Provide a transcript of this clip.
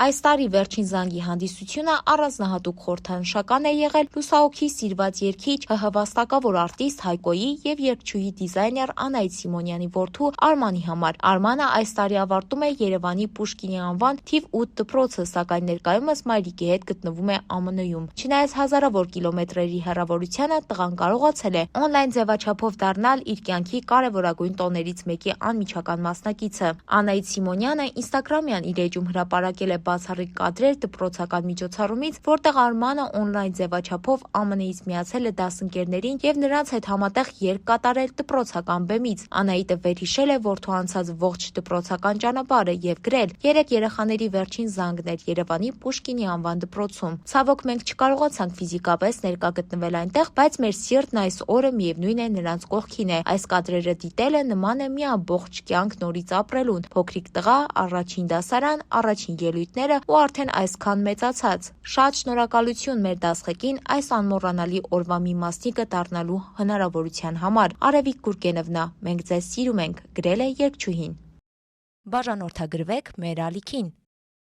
Այս տարի վերջին զանգի հանդիսությունը առանձնահատուկ խորհրդանշական է եղել լուսահոգի սիրված երգիչ ՀՀ վաստակավոր արտիստ Հայկոյի եւ երգչուհի դիզայներ Անահիտ Սիմոնյանի որդու Արմանի համար։ Արմանը այս տարի ավարտում է Երևանի Պուշկինի անվան թիվ 8 դպրոցը, սակայն ներկայումս մայրիկի հետ գտնվում է ԱՄՆ-ում։ Չնայած հազարավոր կիլոմետրերի հեռավորությանը, տղան կարողացել է օնլայն ձևաչափով դառնալ իր կյանքի կարևորագույն տոներից մեկի անմիջական մասնակիցը։ Անահիտ Սիմոնյանը Instagram-յան իր էջում հրապարակել է բացառիկ կադրեր դպրոցական միջոցառումից, որտեղ Արմանը օնլայն ձևաչափով ԱՄՆ-ից միացել է դասընկերներին եւ նրանց հետ համատեղ երգ կատարել դպրոցական բեմից։ Անահիտը վերհիշել է որդու անցած ողջ դպրոցական ճանապարհը եւ գրել. «Երեք երեխաների վերջին զանգն էր Երևանի Պուշկինի անվան դպրոցում։ Ցավոք մենք չկարողացանք ֆիզիկապես ներկա գտնվել այնտեղ, բայց մեր սիրտն այս օրը միևնույն է նրանց կողքին է։ Այս կադրերը դիտելը նման է մի ամբողջ կյանք նորից ապրելուն։ Փոքրիկ տղա, առաջին դասարան, առաջին ելույթները ու արդեն այսքան մեծացած։ Շատ շնորհակալություն մեր դասղեկին այս անմոռանալի օրվա մի մասնիկը դառնալու հնարավորության համար։ Արևիկ Գուրգենովնա, մենք ձեզ սիրում ենք», գրել է երգչուհին։ Բաժանորդագրվեք մեր ալիքին։